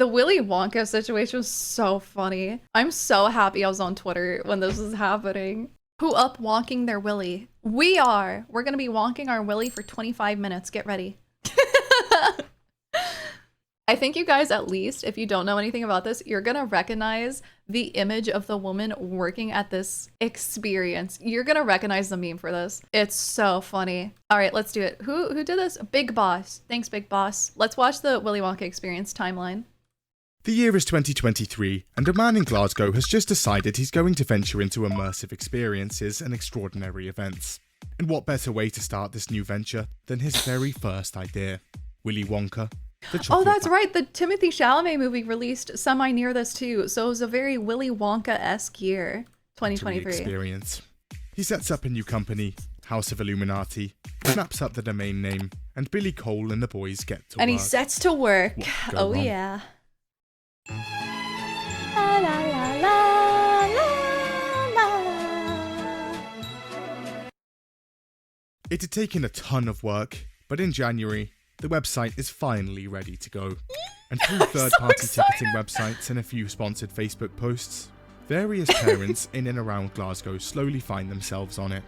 The Willy Wonka situation was so funny. I'm so happy I was on Twitter when this was happening. Who up wonking their Willy? We are. We're gonna be wonking our Willy for 25 minutes. Get ready. I think you guys, at least, if you don't know anything about this, you're gonna recognize the image of the woman working at this experience. You're gonna recognize the meme for this. It's so funny. All right, let's do it. Who did this? Big Boss. Thanks, Big Boss. Let's watch the Willy Wonka experience timeline. The year is 2023, and a man in Glasgow has just decided he's going to venture into immersive experiences and extraordinary events. And what better way to start this new venture than his very first idea? Willy Wonka. Oh, that's right. The Timothée Chalamet movie released semi-near this too, so it was a very Willy Wonka-esque year, 2023. Experience. He sets up a new company, House of Illuminati, snaps up the domain name, and Billy Cole and the boys get to work. And he sets to work. Oh wrong? Yeah. La, la, la, la, la, la. It had taken a ton of work, but in January, the website is finally ready to go. And through third-party ticketing websites and a few sponsored Facebook posts, various parents in and around Glasgow slowly find themselves on it.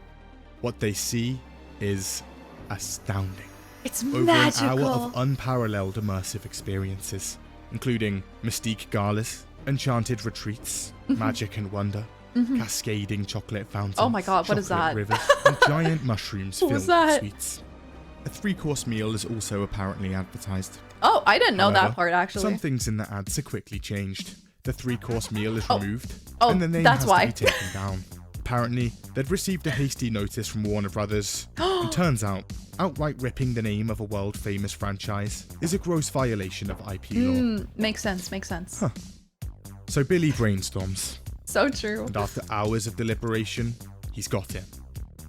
What they see is astounding. It's Over magical. an hour of unparalleled immersive experiences, including mystique galas, enchanted retreats, magic and wonder, cascading chocolate fountains, Oh my god, what is that? rivers, and giant mushrooms What filled was with that? sweets. A 3-course meal is also apparently advertised. Oh, I didn't know that However, part actually. Some things in the ads are quickly changed. The 3-course meal is removed, Oh, and the name that's has why. to be taken down. Apparently, they'd received a hasty notice from Warner Brothers, and turns out, outright ripping the name of a world-famous franchise is a gross violation of IP law. Makes sense, makes sense. Huh. So Billy brainstorms, So true. and after hours of deliberation, he's got it.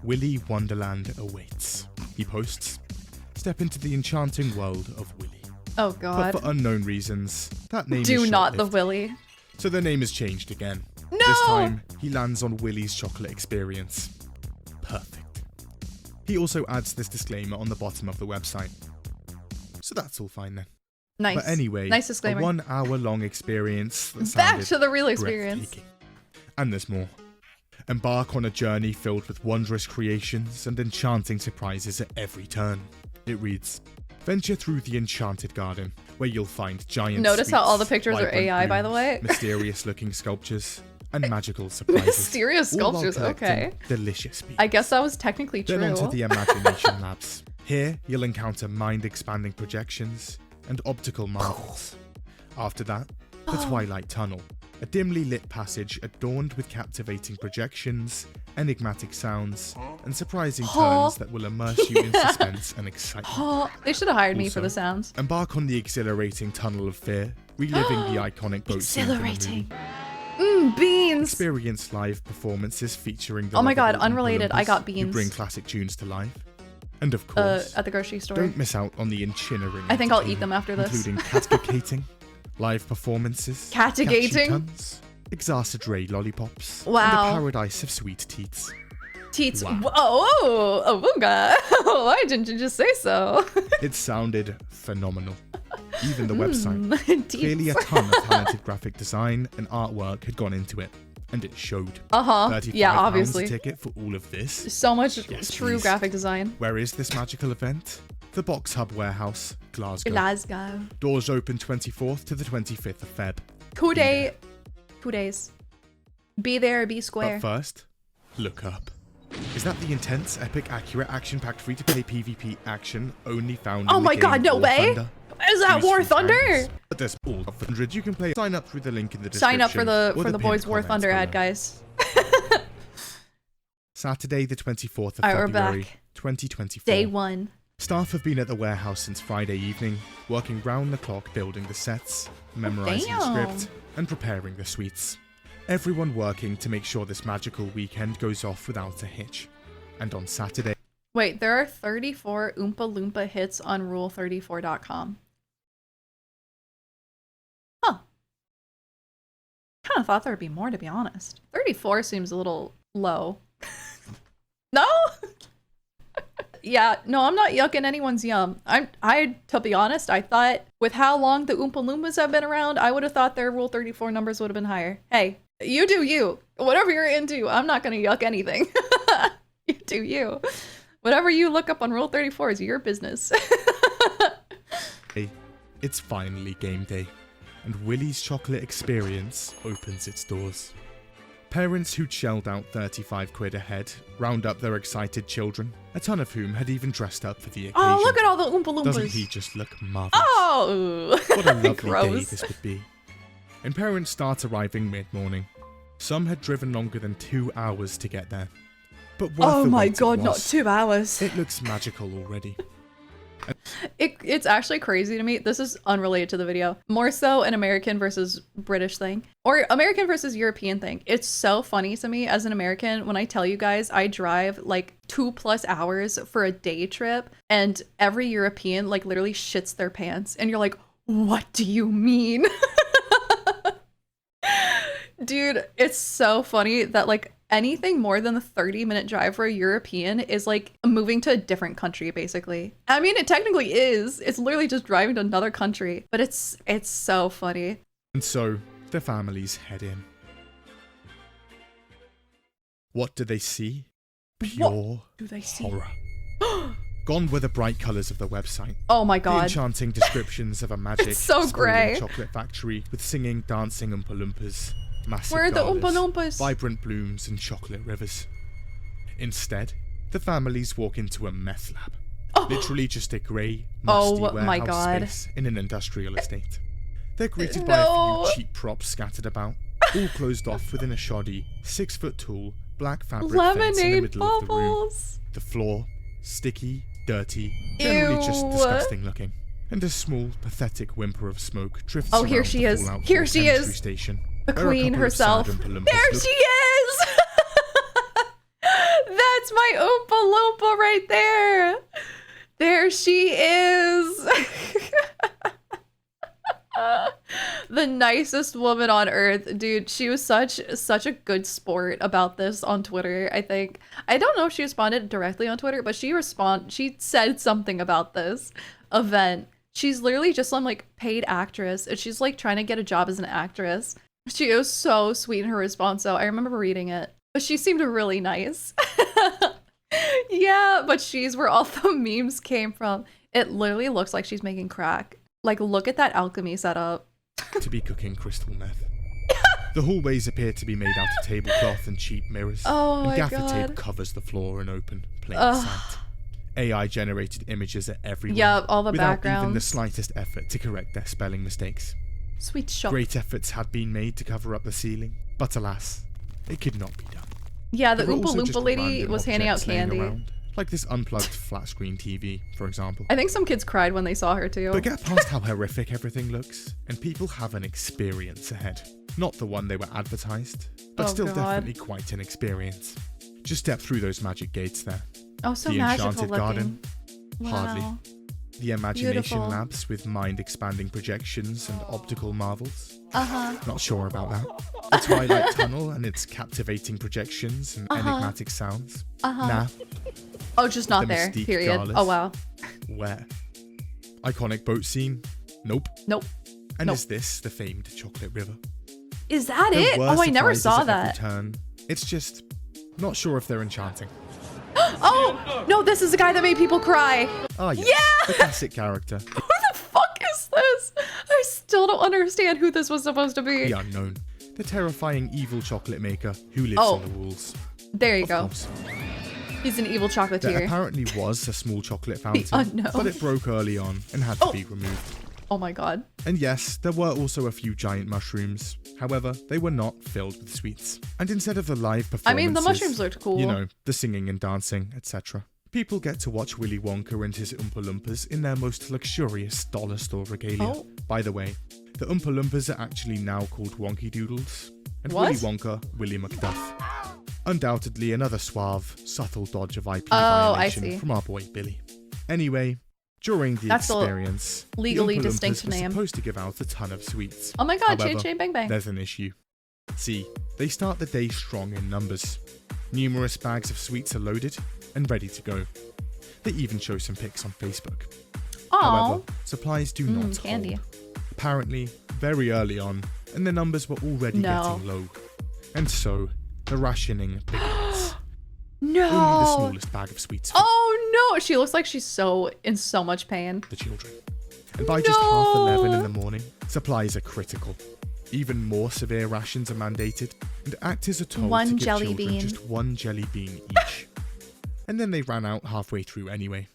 Willy Wonderland awaits. He posts, "Step into the enchanting world of Willy." Oh But god. for unknown reasons, that name Do is not the short-lived. Willy. So the name is changed again. No! This time, he lands on Willy's chocolate experience. Perfect. He also adds this disclaimer on the bottom of the website. So that's all fine then. Nice. But anyway, Nice a disclaimer. 1-hour-long experience that Back sounded to the real experience. breathtaking. And there's more. Embark on a journey filled with wondrous creations and enchanting surprises at every turn. It reads, venture through the enchanted garden, where you'll find giant Notice how all the sweets, pictures are vibrant AI, by the blooms, way? mysterious-looking sculptures, and magical surprises. Mysterious all while sculptures, collecting okay. delicious beans. I guess that was technically true. Then onto the Imagination Labs. Here, you'll encounter mind-expanding projections and optical marvels. After that, the Twilight Tunnel, a dimly lit passage adorned with captivating projections, enigmatic sounds, and surprising turns that will immerse you in suspense and excitement. Oh, they should have hired me for Also, the sounds. Embark on the exhilarating Tunnel of Fear, reliving the iconic boat scene from the Exhilarating. movie. Beans! Experience live performances featuring the Oh my god, lovable Oompa unrelated, I Loompas, got who beans. bring classic tunes to life. And of course, At the grocery store. don't miss out on the enchinnering I think I'll eat them after this. including catgating, live performances, Catgating? catchy tuns, exacerate lollipops, and Wow. a paradise of sweet teats. Teats. Wow. Oh, Bunga. Why didn't you just say so? It sounded phenomenal. Even the website. Clearly a Teats. ton of talented graphic design and artwork had gone into it, and it showed. Uh-huh. £35 Yeah, obviously. a ticket for all of this. So much Yes, true please. graphic design. Where is this magical event? The Box Hub Warehouse, Glasgow. Glasgow. Doors open 24th to the 25th of Feb. Coup day. 2 days. Be there, be square. But first, look up. Is that the intense, epic, accurate, action-packed, free-to-play PvP action only found Oh in the my game god, no War way! Thunder? Is that Use War free Thunder? times. But there's all of 100 you can play. Sign up through the link in the description. Sign up for the or boys pinned War comments Thunder ad, below. guys. Saturday the 24th of Alright, we're February, back. 2024. Day 1. Staff have been at the warehouse since Friday evening, working round the clock building the sets, memorizing the damn. script, and preparing the suites. Everyone working to make sure this magical weekend goes off without a hitch. And on Saturday, Wait, there are 34 Oompa Loompa hits on rule34.com. Huh. Kind of thought there'd be more, to be honest. 34 seems a little low. No? Yeah, no, I'm not yucking anyone's yum. To be honest, I thought with how long the Oompa Loompas have been around, I would have thought their Rule 34 numbers would have been higher. Hey, you do you. Whatever you're into, I'm not gonna yuck anything. You do you. Whatever you look up on Rule 34 is your business. Hey, it's finally game day, and Willy's chocolate experience opens its doors. Parents who'd shelled out 35 quid a head round up their excited children, a ton of whom had even dressed up for the occasion. Oh, look at all the Oompa Loompas. Doesn't he just look marvelous? Oh! What a lovely Gross. day this would be. And parents start arriving mid-morning. Some had driven longer than 2 hours to get there. But worth Oh the my wait god, it not was. 2 hours. It looks magical already. It's actually crazy to me. This is unrelated to the video. More so an American versus British thing. Or American versus European thing. It's so funny to me as an American when I tell you guys I drive like 2+ hours for a day trip and every European like literally shits their pants. And you're like, what do you mean? Dude, it's so funny that like anything more than a 30-minute drive for a European is like moving to a different country, basically. I mean, it technically is. It's literally just driving to another country, but it's so funny. And so, the families head in. What do they see? Pure What do they see? horror. Gone were the bright colours of the website. Oh my The god. enchanting descriptions of a magic It's so sprawling grey. chocolate factory with singing, dancing Oompa Loompas, massive Where are the Oompa galas, Loompas? vibrant blooms and chocolate rivers. Instead, the families walk into a meth lab. Oh. Literally just a grey, Oh musty my warehouse God. space in an industrial estate. They're greeted No. by a few cheap props scattered about, all closed off within a shoddy, 6-foot-tall, black fabric fence in the Lemonade middle of the room. bubbles. The floor, sticky, dirty, generally just Ew. disgusting looking. And a small, pathetic whimper of smoke drifts Oh, around here she the is. fallout Here Fort she chemistry is. Station, The where a queen couple of sad herself. Oompa Loompas There look- she is! That's my Oompa Loompa right there! There she is! The nicest woman on earth, dude. She was such a good sport about this on Twitter. I think I don't know if she responded directly on Twitter, but she said something about this event. She's literally just some like paid actress, and she's like trying to get a job as an actress. She was so sweet in her response, though. I remember reading it, but she seemed really nice. Yeah, but she's where all the memes came from. It literally looks like she's making crack. Like, look at that alchemy setup. to be cooking crystal meth. The hallways appear to be made out of tablecloth and cheap mirrors, Oh and my gaffer god. tape covers the floor in open, plain Ugh. sight. AI-generated images are everywhere, Yeah, all the without even the backgrounds. slightest effort to correct their spelling mistakes. Sweet shop. Great efforts had been made to cover up the ceiling, but alas, it could not be done. Yeah, the There were Oompa also just Loompa lady random was handing out objects laying candy. around, like this unplugged flat-screen TV, for example. I think some kids cried when they saw her too. But get past how horrific everything looks, and people have an experience ahead. Not the one they were advertised, but Oh, still God. definitely quite an experience. Just step through those magic gates there. Oh, so the magical Enchanted looking. Garden? Hardly. Wow. The imagination Beautiful. labs with mind-expanding projections and optical marvels. Uh-huh. Not sure about that. The Twilight Tunnel and its captivating projections and enigmatic sounds. Uh-huh. Nah, Oh, just not The there. Mystique Period. Galas. Oh, wow. where? Iconic boat scene? Nope. Nope. And Nope. is this the famed chocolate river? Is that There it? were Oh, I never surprises saw at every that. turn. It's just not sure if they're enchanting. Oh, no, this is the guy that made people cry. Ah, yes, Yeah! the classic character, Who the fuck is this? I still don't understand who this was supposed to be. the unknown, the terrifying evil chocolate maker who lives Oh. on the walls. There you Of go. course. He's an evil There chocolatier. apparently was a small chocolate fountain, unknown. but it broke early on and had to be removed. Oh my god. And yes, there were also a few giant mushrooms. However, they were not filled with sweets. And instead of the live performances, I mean, the mushrooms looked cool. you know, the singing and dancing, etc., people get to watch Willy Wonka and his Oompa Loompas in their most luxurious dollar store regalia. Oh. By the way, the Oompa Loompas are actually now called Wonky Doodles, and What? Willy Wonka, Willy McDuff. Undoubtedly another suave, subtle dodge of IP Oh, I violation see. from our boy Billy. Anyway, during the That's a experience, legally the Oompa distinct Loompas were name. supposed to give out a ton of sweets. Oh my god, However, Chain Bang Bang. There's an issue. See, they start the day strong in numbers. Numerous bags of sweets are loaded and ready to go. They even show some pics on Facebook. Oh, However, supplies do not candy. hold. Apparently, very early on, and the numbers were already getting low. And so, the rationing begins. No. Only the smallest bag of sweets for Oh no, she looks like she's in so much pain. the children. And by just 11:30 in the morning, supplies are critical. Even more severe rations are mandated, and actors are told One to give jelly children bean. just one jelly bean each. And then they ran out halfway through anyway.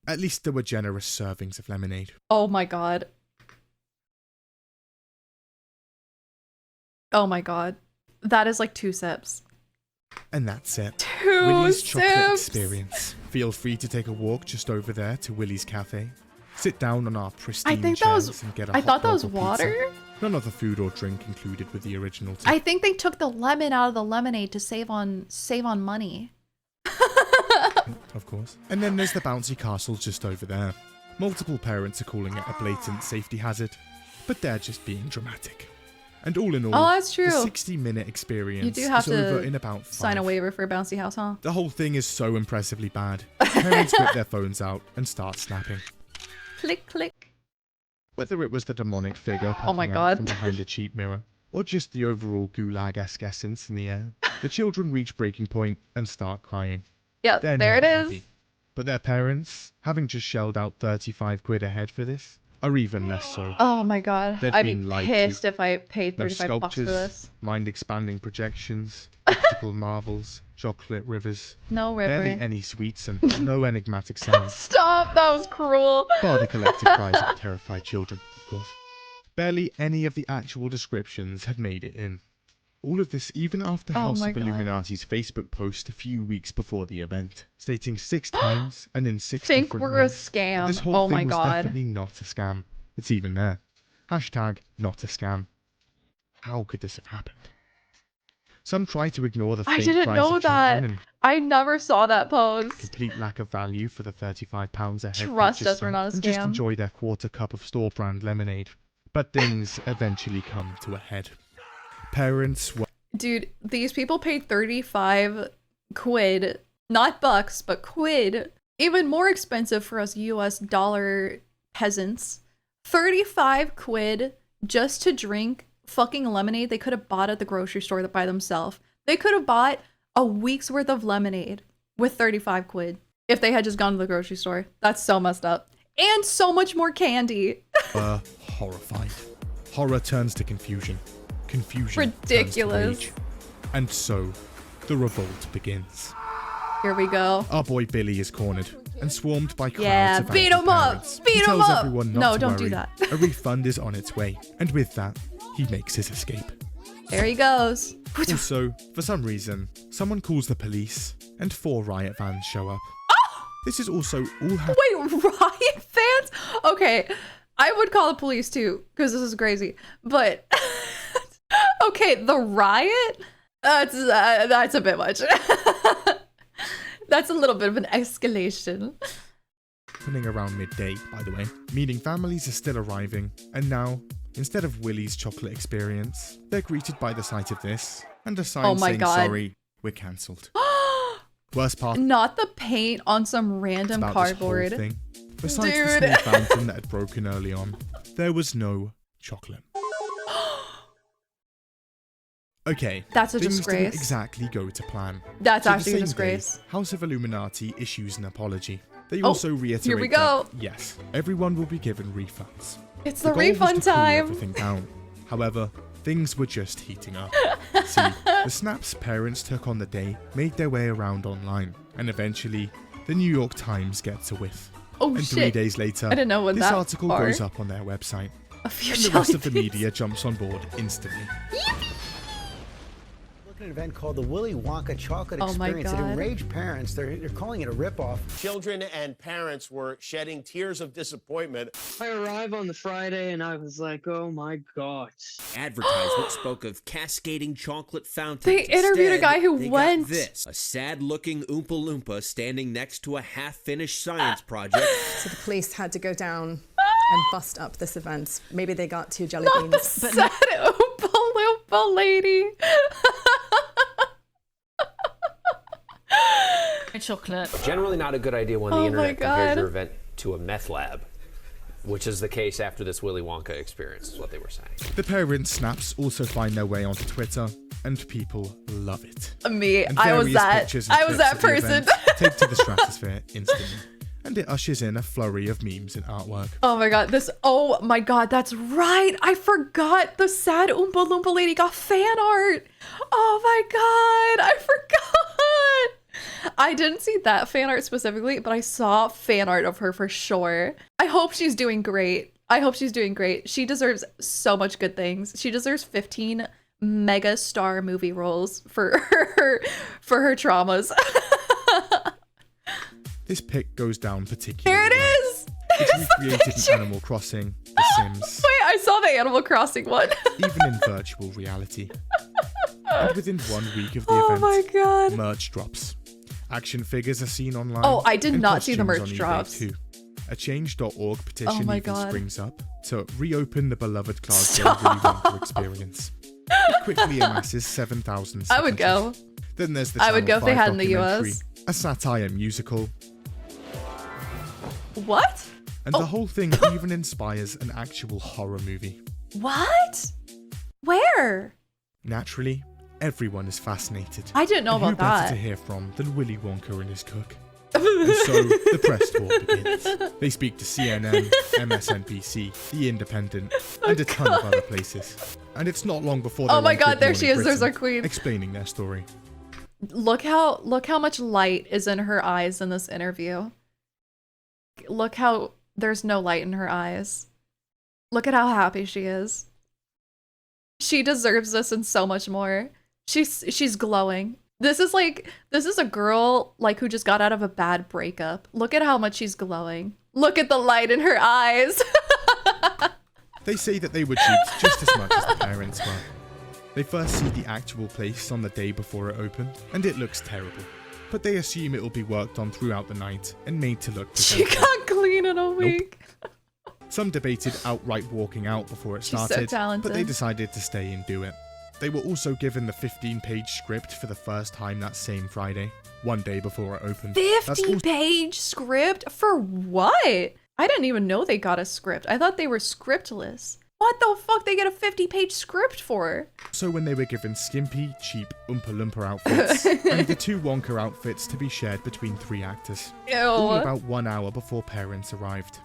At least there were generous servings of lemonade. Oh my god. Oh my god. That is like 2 sips. And that's it. 2 Willy's chocolate sips. experience. Feel free to take a walk just over there to Willy's Cafe. Sit down on our pristine I think that chairs was. and get a I hot thought that dog was or pizza. water. None other food or drink included with the original tip. I think they took the lemon out of the lemonade to save on money. Of course. And then there's the bouncy castle just over there. Multiple parents are calling it a blatant safety hazard, but they're just being dramatic. And all in all, Oh, that's true. the 60-minute experience You do have is over to in about 5. sign a waiver for a bouncy house, huh? The whole thing is so impressively bad. Parents whip their phones out and start snapping. Click, click. Whether it was the demonic figure Oh my popping out God. from behind a cheap mirror, or just the overall gulag-esque essence in the air, the children reach breaking point and start crying. Yeah, They're there it not is. happy. But their parents, having just shelled out 35 quid a head for this, are even less so. Oh my god. They've I'd be been lied to. pissed if I paid No 35 bucks for sculptures, this. mind-expanding projections, optical marvels, chocolate rivers, No barely river. any sweets, and no enigmatic sounds. Stop, that was cruel. Bar the collective cries of terrified children, of course. Barely any of the actual descriptions had made it in. All of this even after Oh House my of God. Illuminati's Facebook post a few weeks before the event, stating 6 times and in 6 Think different we're a ways scam. this whole Oh thing my was god. definitely not a scam. It's even there. Hashtag not a scam. How could this have happened? Some try to ignore the I fake didn't price know of that. children and I never saw that post. complete lack of value for the £35 a head. Trust purchase us, we're sum, not a and just scam. enjoy their quarter cup of store brand lemonade. But things eventually come to a head. Parents were Dude, these people paid 35 quid, not bucks, but quid. Even more expensive for us US dollar peasants. 35 quid just to drink fucking lemonade they could have bought at the grocery store by themselves. They could have bought a week's worth of lemonade with 35 quid if they had just gone to the grocery store. That's so messed up. And so much more candy. horrified. Horror turns to confusion. Confusion Ridiculous. turns to rage. And so, the revolt begins. Here we go. Our boy Billy is cornered and swarmed by crowds Yeah, of beat 'em up! anti-parents. Beat He 'em tells up! everyone not No, to don't do worry. that. A refund is on its way, and with that, he makes his escape. There he goes. Also, for some reason, someone calls the police, and 4 riot vans show up. This is also all happening. Wait, riot fans? Okay, I would call the police too, because this is crazy. But okay, the riot? That's a bit much. That's a little bit of an escalation. Happening around midday, by the way, meaning families are still arriving, and now, instead of Willy's chocolate experience, they're greeted by the sight of this, and a sign Oh my saying, God. sorry, we're cancelled. Worst part Not the paint on some random about this cardboard. whole thing, besides Dude. the small fountain that had broken early on, there was no chocolate. Okay, That's a things disgrace. didn't exactly go to plan. That's So the actually a same disgrace. day, House of Illuminati issues an apology. They Oh, also reiterate here we go. that, yes, everyone will be given refunds. It's The the goal was refund to cool time. everything down. However, things were just heating up. See, the snaps parents took on the day made their way around online, and eventually, the New York Times gets a whiff. Oh And 3 shit. days later, I didn't know what this that article far. goes up on their website, A few and the rest of the jelly beans. media jumps on board instantly. An event called the Willy Wonka Chocolate Oh my Experience. It God. enraged parents. They're calling it a ripoff. Children and parents were shedding tears of disappointment. I arrived on the Friday and I was like, oh my god. Advertisement spoke of cascading chocolate fountains. They interviewed a guy who they went. Got this, a sad-looking Oompa Loompa standing next to a half-finished science project. So the police had to go down and bust up this event. Maybe they got 2 jelly Not the beans. sad Oompa Loompa lady. Chocolate. Generally not a good idea when Oh the my internet compares God. your event to a meth lab, which is the case after this Willy Wonka experience, is what they were saying. The parents' snaps also find their way onto Twitter, and people love it. Me, And I was various that. pictures and I was clips that of the person. event take to the stratosphere instantly, and it ushers in a flurry of memes and artwork. Oh my god, oh my god, that's right. I forgot the sad Oompa Loompa lady got fan art. Oh my god, I forgot. I didn't see that fan art specifically, but I saw fan art of her for sure. I hope she's doing great. I hope she's doing great. She deserves so much good things. She deserves 15 mega star movie roles for her traumas. This pic goes down particularly There it well. is. It's There's the recreated in picture. Animal Crossing, The Sims, Wait, I saw the Animal Crossing one. even in virtual reality. And within 1 week of the Oh event, my god. merch drops. Action figures are seen online. Oh, I did and not see the costumes merch on eBay drops. Too. A change.org petition Oh my even God. springs up to reopen the beloved Glasgow Willy Wonka experience. It quickly amasses 7,000 I would go. Then there's the I would Channel go if they 5 had in the documentary, US. a satire musical, What? and Oh. the whole thing even inspires an actual horror movie. What? Where? Naturally, everyone is fascinated. I didn't know And who about better to that. hear from than Willy Wonka and his cook? And so the press tour begins. They speak to CNN, MSNBC, The Independent, and a ton of other places. And it's not long before they're Oh my on god, Good there she Morning is. There's our Britain, queen. explaining their story. Look how much light is in her eyes in this interview. Look how there's no light in her eyes. Look at how happy she is. She deserves this and so much more. She's glowing. This is a girl like who just got out of a bad breakup. Look at how much she's glowing. Look at the light in her eyes. They say that they were duped just as much as the parents were. They first see the actual place on the day before it opened, and it looks terrible. But they assume it will be worked on throughout the night and made to look She presentable. got clean in a week. Some debated outright walking out before it She's so started, talented. but they decided to stay and do it. They were also given the 15-page script for the first time that same Friday, one day before it opened. 50-page script? For what? I didn't even know they got a script. I thought they were scriptless. What the fuck they get a 50-page script for? So when they were given skimpy, cheap Oompa Loompa outfits, and the 2 Wonka outfits to be shared between 3 actors. All Ew. about 1 hour before parents arrived.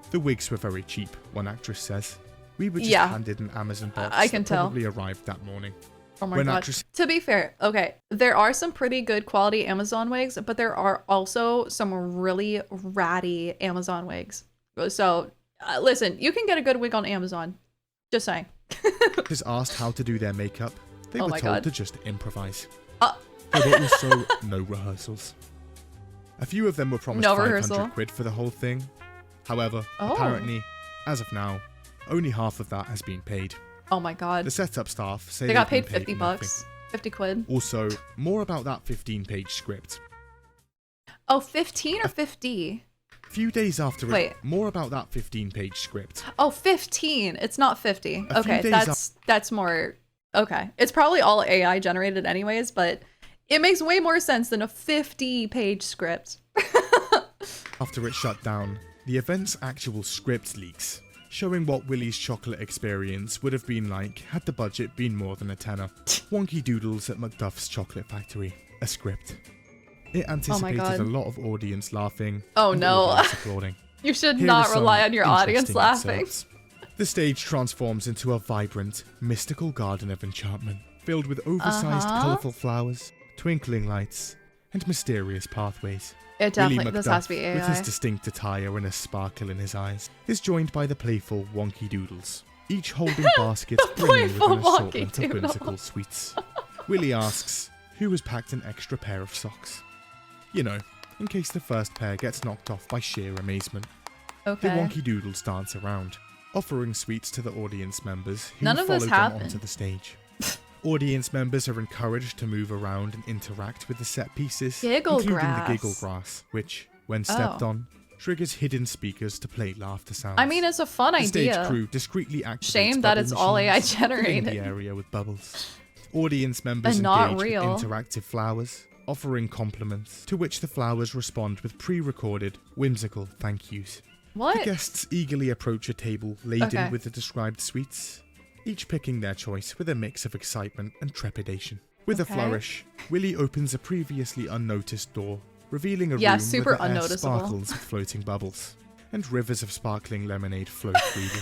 The wigs were very cheap, one actress says. We were just Yeah. handed an Amazon box I can that tell. probably arrived that morning. Oh my When god. actress- To be fair, okay, there are some pretty good quality Amazon wigs, but there are also some really ratty Amazon wigs. So, listen, you can get a good wig on Amazon. Just saying. Is asked how to do their makeup, they Oh were my told God. to just improvise. Uh. There were also no rehearsals. A few of them were promised No 500 rehearsal. quid for the whole thing. However, Oh. apparently, as of now, only half of that has been paid. Oh my god. The setup staff say They got they've paid been 50 nothing. bucks. 50 quid. Also, more about that 15-page script. Oh, 15 or 50? A few days after it, Wait. more about that 15-page script. Oh, 15. It's not 50. A few Okay, days that's more okay. It's probably all AI generated anyways, but it makes way more sense than a 50-page script. After it shut down, the event's actual script leaks, showing what Willy's chocolate experience would have been like had the budget been more than a tenner. Wonky Doodles at Macduff's Chocolate Factory, a script. It anticipated God. a lot of audience laughing. Oh, and no. audience applauding. You should Here are not some rely on your audience interesting laughing. excerpts. The stage transforms into a vibrant, mystical garden of enchantment, filled with oversized, colourful flowers, twinkling lights, and mysterious pathways. It Willy definitely this has to be Macduff, with his AI. distinct attire and a sparkle in his eyes, is joined by the playful Wonky Doodles, each holding baskets brimming with playful an assortment Wonky of Doodle. whimsical sweets. Willy asks, who has packed an extra pair of socks? You know, in case the first pair gets knocked off by sheer amazement. The Okay. Wonky Doodles dance around, offering sweets to the audience members who None of follow this them happened. onto the stage. Audience members are encouraged to move around and interact with the set pieces, Giggle including grass. the giggle grass, which, when stepped Oh. on, triggers hidden speakers to play laughter sounds. I mean, it's a fun the stage idea. crew discreetly activates Shame that bubble it's all AI machines, filling generated. the area with bubbles. Audience members And not engage real. with interactive flowers, offering compliments, to which the flowers respond with pre-recorded, whimsical thank yous. What? The guests eagerly approach a table laden Okay. with the described sweets, each picking their choice with a mix of excitement and trepidation. With a Okay. flourish, Willy opens a previously unnoticed door, revealing a Yeah, room super where the air unnoticeable. sparkles with floating bubbles, and rivers of sparkling lemonade flow freely.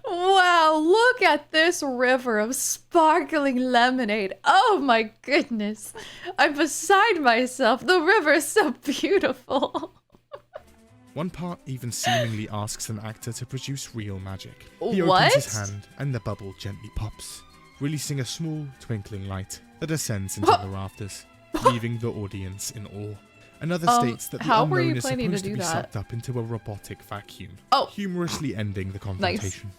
Wow, look at this river of sparkling lemonade. Oh my goodness. I'm beside myself. The river is so beautiful. One part even seemingly asks an actor to produce real magic. He What? opens his hand and the bubble gently pops, releasing a small twinkling light that ascends into the rafters, leaving the audience in awe. Another states that the how were you unknown is planning to supposed to do be that? sucked up into a robotic vacuum, Oh. humorously ending the confrontation.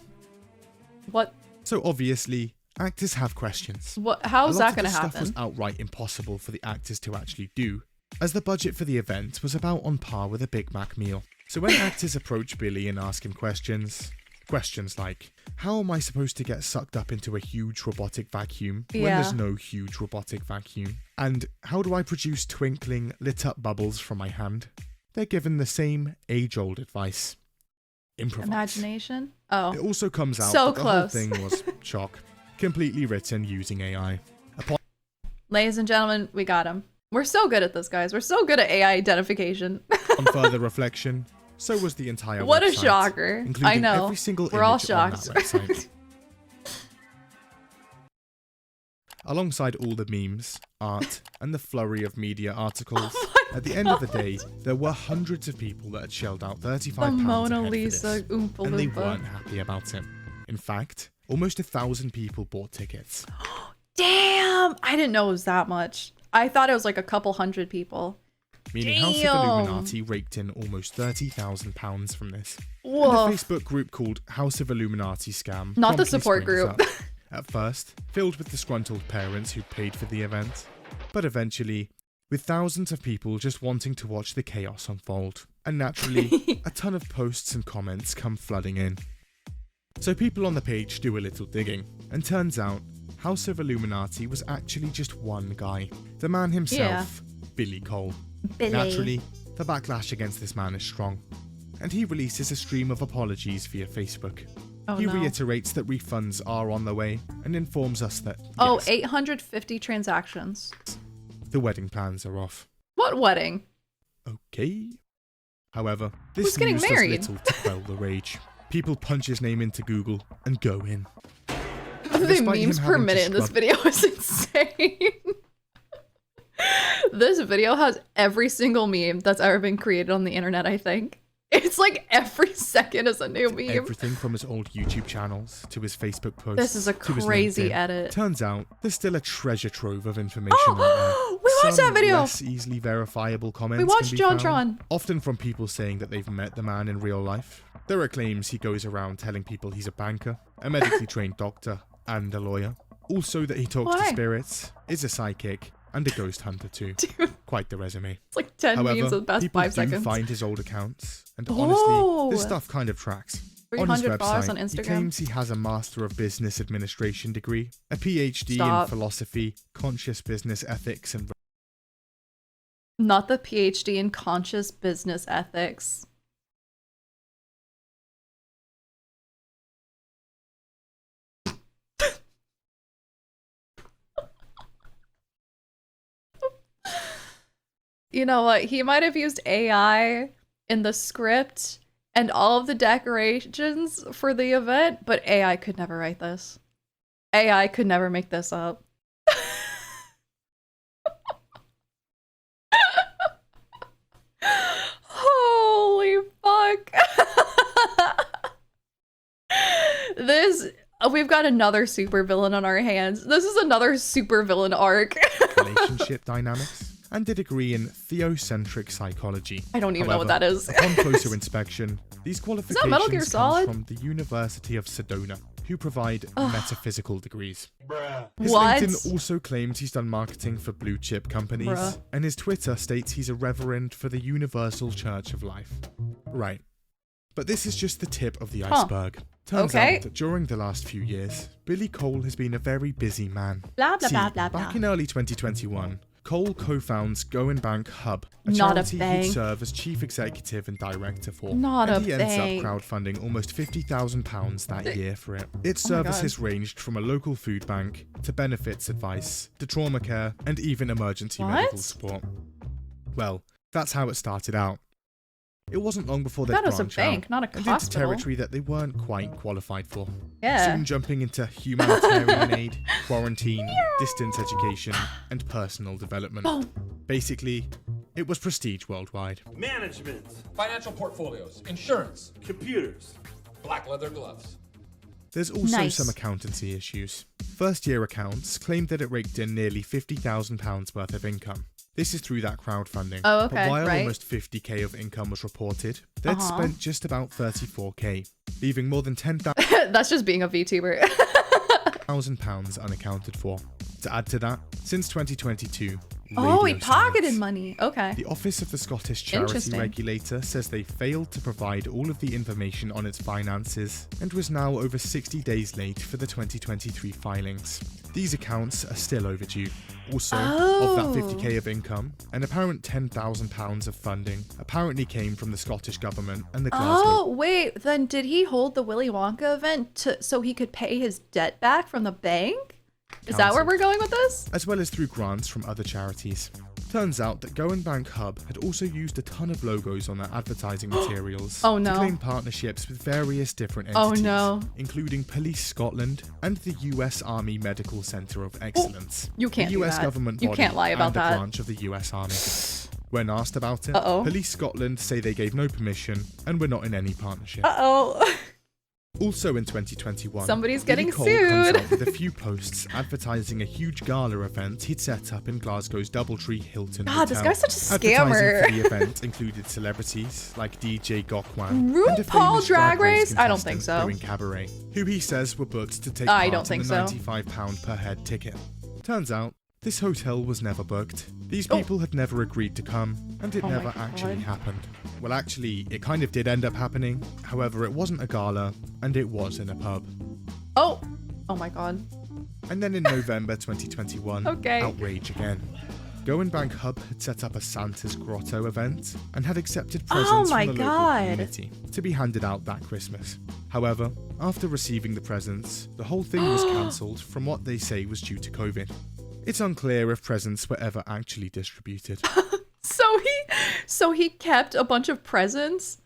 What? So obviously, actors have questions. What? How's A lot that of gonna the stuff happen? was outright impossible for the actors to actually do, as the budget for the event was about on par with a Big Mac meal. So when actors approach Billy and ask him questions like, how am I supposed to get sucked up into a huge robotic vacuum when Yeah. there's no huge robotic vacuum? And how do I produce twinkling, lit up bubbles from my hand? They're given the same age-old advice. Improvise. Imagination? Oh. It also comes out So that the whole close. thing was chalk, completely written using AI. Ladies and gentlemen, we got him. We're so good at this, guys. We're so good at AI identification. On further reflection, so was the entire What a website, shocker. including I know. every single We're all image on that shocked. website. Alongside all the memes, art, and the flurry of media articles, at the end of the day, there were hundreds of people that had shelled out £35 The Mona ahead for Lisa this, Oompa and they Loompa. weren't happy about it. In fact, almost 1,000 people bought tickets. Damn! I didn't know it was that much. I thought it was like a couple hundred people. Meaning House of Damn. Illuminati raked in almost £30,000 from this. Whoa. And a Facebook group called House of Illuminati Scam Not the promptly support springs group. up. At first, filled with disgruntled parents who paid for the event, but eventually, with thousands of people just wanting to watch the chaos unfold. And naturally, a ton of posts and comments come flooding in. So people on the page do a little digging, and turns out, House of Illuminati was actually just one guy. The man himself, Billy Cole. Billy. Naturally, the backlash against this man is strong, and he releases a stream of apologies via Facebook. Oh, He no. reiterates that refunds are on the way and informs us that Oh, yes, 850 transactions. the wedding plans are off. What wedding? Okay. However, this Who's getting news does married? little to quell the rage. People punch his name into Google and go in. The Despite memes him per having to minute in this scrub- video is insane. This video has every single meme that's ever been created on the internet, I think. It's like every second is a new meme. Everything from his old YouTube channels to his Facebook posts. This is a to his crazy LinkedIn. edit. Turns out there's still a treasure trove of information out there. We watched Some that video. less easily verifiable comments. We watched can be JonTron. found, often from people saying that they've met the man in real life. There are claims he goes around telling people he's a banker, a medically trained doctor, and a lawyer. Also that he talks to Why? spirits, is a psychic, and a ghost hunter too. Dude, Quite the resume. it's like 10 memes in However, the past people 5 do seconds. find his old accounts, and Oh! honestly, this stuff kind of tracks. On his 300 followers website, on he Instagram. claims he has a Master of Business Administration degree, a PhD Stop. in philosophy, conscious business ethics, and Not the PhD in conscious business ethics. You know what? He might have used AI in the script and all of the decorations for the event, but AI could never write this. AI could never make this up. Holy fuck. We've got another supervillain on our hands. This is another supervillain arc. relationship dynamics, and a degree in theocentric psychology. I don't even know what that is. Upon closer inspection, these Metal Gear qualifications Solid? come from the University of Sedona, who provide metaphysical degrees. His What? LinkedIn also claims he's done marketing for blue chip companies, Bruh. and his Twitter states he's a reverend for the Universal Church of Life. Right. But this is just the tip of the iceberg. Turns Okay. out that during the last few years, Billy Cole has been a very busy man. Blah, blah, See, blah, blah, back blah. in early 2021, Cole co-founds Go and Bank Hub, a Not a charity he'd bank. serve as chief executive and director for. Not and a he ends bank. up crowdfunding almost £50,000 that year for it. Its services ranged from a local food bank to benefits advice to trauma care and even emergency medical What? support. Well, that's how it started out. It wasn't long before they That was a branched bank, out not a and into hospital. territory that they weren't quite qualified for. Yeah. Soon jumping into humanitarian aid, quarantine, distance education, and personal development. Basically, it was prestige worldwide. Management, Financial portfolios, insurance, computers. black leather gloves. There's also Nice. some accountancy issues. First year accounts claimed that it raked in nearly £50,000 worth of income. This is through that crowdfunding. Oh, okay, But while right. almost 50k of income was reported, they'd spent just about 34k, leaving more than £10,000 That's just being a VTuber. unaccounted for. To add to that, since 2022, Oh, he radio pocketed silence. money. Okay. The Office of the Scottish Charity Interesting. Regulator says they failed to provide all of the information on its finances and was now over 60 days late for the 2023 filings. These accounts are still overdue. Also, of that 50k of income, an apparent £10,000 of funding apparently came from the Scottish Government and the Glasgow Oh, wait. Then did he hold the Willy Wonka event so he could pay his debt back from the bank? Is that where Council, we're going with this? as well as through grants from other charities. Turns out that Go and Bank Hub had also used a ton of logos on their advertising materials Oh, no. to claim partnerships with various different Oh, entities, no. including Police Scotland and the US Army Medical Center of Excellence. You can't the do US that. government You body can't lie about and a that. branch of the US Army. When asked about it, Uh-oh. Police Scotland say they gave no permission and were not in any partnership. Uh-oh. Also in 2021, Somebody's Billy getting Cole comes sued. out with a few posts advertising a huge gala event he'd set up in Glasgow's Doubletree Hilton God, this Hotel. guy's such a Advertising scammer. for the event included celebrities like DJ Gokwan and a RuPaul famous Drag Race? I don't contestant think so. doing cabaret, who he says were booked to take I part don't in think the so. £95 per head ticket. Turns out, this hotel was never booked. These people had never agreed to come, and it Oh my never actually God. happened. Well, actually, it kind of did end up happening. However, it wasn't a gala, and it was in a pub. Oh. Oh my god. And then in November 2021, Okay. outrage again. Go and Bank Hub had set up a Santa's Grotto event and had accepted Oh presents my from the local God. community to be handed out that Christmas. However, after receiving the presents, the whole thing was cancelled from what they say was due to COVID. It's unclear if presents were ever actually distributed. So he kept a bunch of presents?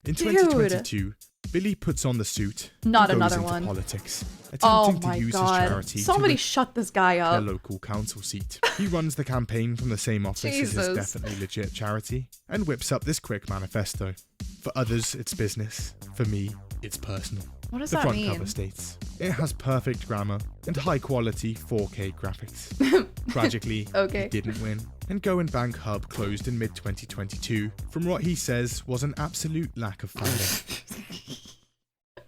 In Dude. 2022, Billy puts on the suit Not and goes another into one. politics, Oh attempting my to use his god. charity Somebody to shut this guy their up. local council seat. He runs the campaign from the same office as his Jesus. Definitely Legit charity and whips up this quick manifesto. For others, it's business. For me, it's personal. What does The that front mean? cover states, it has perfect grammar and high quality 4K graphics. Tragically, Okay. it didn't win, and Go and Bank Hub closed in mid-2022 from what he says was an absolute lack of funding.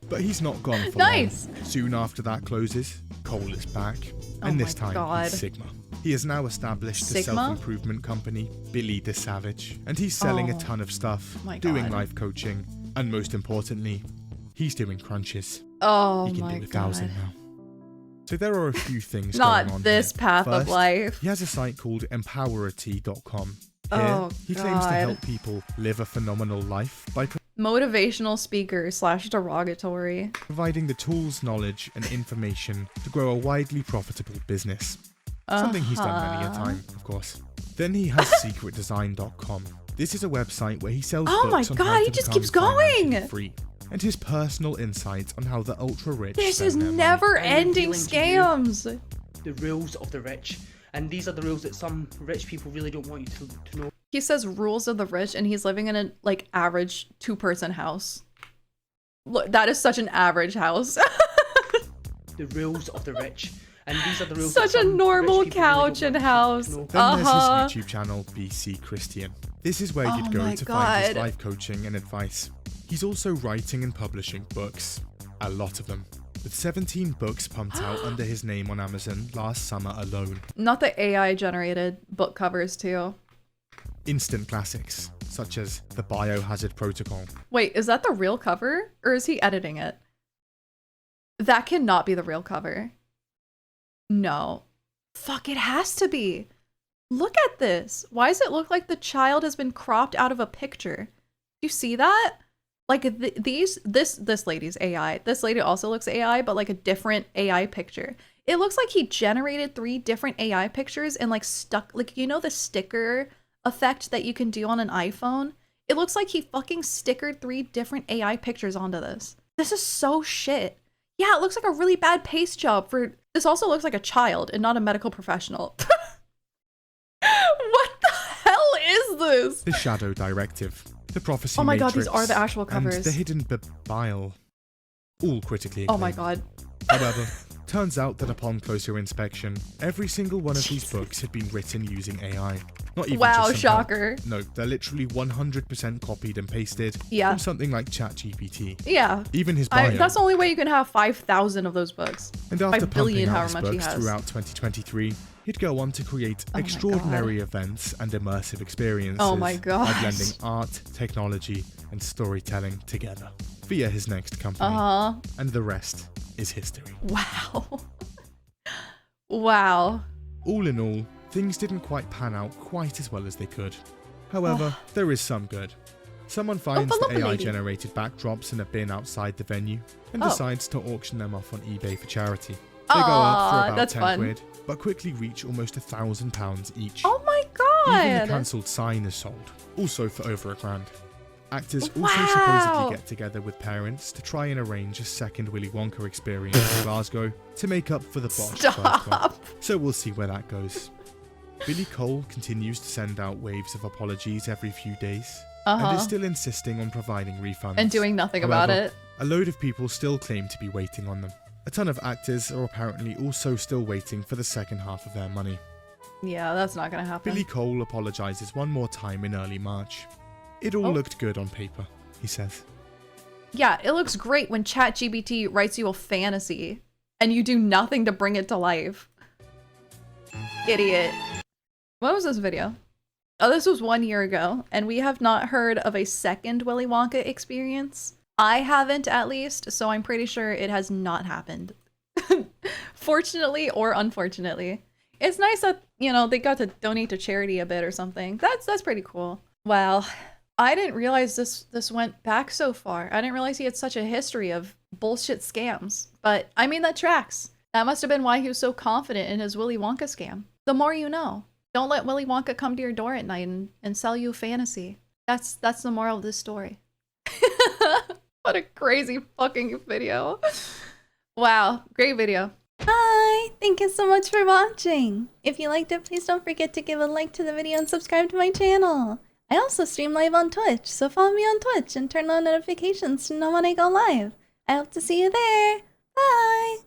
But he's not gone for Nice. long. Soon after that closes, Cole is back, Oh and my this time God. he's Sigma. He has now established the Sigma? self-improvement company, Billy the Savage, and he's selling Oh. a ton of stuff, My doing God. life coaching, and most importantly, he's doing crunches. Oh He can my do 1,000 god. now. So there are a few things Not going on this here. path of First, life. He has a site called empowerity.com. Here, Oh, he claims to God. help people live a phenomenal life by Motivational speaker / derogatory. providing the tools, knowledge, and information to grow a widely profitable business. Something he's done many a time, of course. Then he has secretdesign.com. This is a website where he sells Oh my books on God, how he to just become keeps going! financially free, and his personal insights on how the ultra-rich This spend is their money. never-ending revealing to you. scams. The rules of the rich. And these are the rules that some rich people really don't want you to know. He says rules of the rich, and he's living in a like average 2-person house. Look, that is such an average house. The rules of the rich. And these are the rules Such that a some normal rich people really couch don't and want you house. to know. Then Uh-huh. there's his YouTube channel, BC Christian. This is where Oh you'd go my to find his God. life coaching and advice. He's also writing and publishing books. A lot of them. With 17 books pumped out under his name on Amazon last summer alone. Not the AI generated book covers too. Instant classics, such as The Biohazard Protocol. Wait, is that the real cover? Or is he editing it? That cannot be the real cover. No. Fuck, it has to be. Look at this. Why does it look like the child has been cropped out of a picture? Do you see that? Like this lady's AI. This lady also looks AI, but like a different AI picture. It looks like he generated 3 different AI pictures and like stuck, like, you know, the sticker effect that you can do on an iPhone? It looks like he fucking stickered 3 different AI pictures onto this. This is so shit. Yeah, it looks like a really bad paste job for, this also looks like a child and not a medical professional. What the hell is this? The Shadow Directive, the Prophecy Oh my Matrix, god, these are the actual covers. and the Hidden Bile, all critically acclaimed. Oh my god. However, turns out that upon closer inspection, every single one of these books had been written using AI. Not even Wow, just some help. shocker. No, they're literally 100% copied and pasted Yeah. from something like ChatGPT. Yeah. Even his bio. That's the only way you can have 5,000 of those books. And after 5 billion, pumping out however his much he books has. throughout 2023, he'd go on to create my extraordinary events and immersive experiences Oh my by gosh. blending art, technology, and storytelling together via his next company. And the rest is history. Wow. Wow. All in all, things didn't quite pan out quite as well as they could. However, there is some good. Someone finds Oompa the Loompa lady. AI-generated backdrops in a bin outside the venue and Oh. decides to auction them off on eBay for charity. They go up for Aw, about that's 10 fun. quid, but quickly reach almost £1,000 each. Oh my Even the god. cancelled sign is sold, also for over £1,000. Actors also Wow. supposedly get together with parents to try and arrange a second Willy Wonka experience in Glasgow to make up for the botched first one. Stop. So we'll see where that goes. Billy Cole continues to send out waves of apologies every few days, and is still insisting on providing refunds. And doing nothing about However, it. A load of people still claim to be waiting on them. A ton of actors are apparently also still waiting for the second half of their money. Yeah, that's not gonna happen. Billy Cole apologizes one more time in early March. It all looked good on paper, he says. Yeah, it looks great when ChatGPT writes you a fantasy and you do nothing to bring it to life. Idiot. What was this video? Oh, this was 1 year ago, and we have not heard of a second Willy Wonka experience. I haven't, at least, so I'm pretty sure it has not happened. Fortunately or unfortunately. It's nice that, you know, they got to donate to charity a bit or something. That's pretty cool. Wow. I didn't realize this went back so far. I didn't realize he had such a history of bullshit scams. But, I mean, that tracks. That must have been why he was so confident in his Willy Wonka scam. The more you know. Don't let Willy Wonka come to your door at night and sell you a fantasy. That's the moral of this story. What a crazy fucking video. Wow, great video. Hi, thank you so much for watching. If you liked it, please don't forget to give a like to the video and subscribe to my channel. I also stream live on Twitch, so follow me on Twitch and turn on notifications to know when I go live. I hope to see you there. Bye!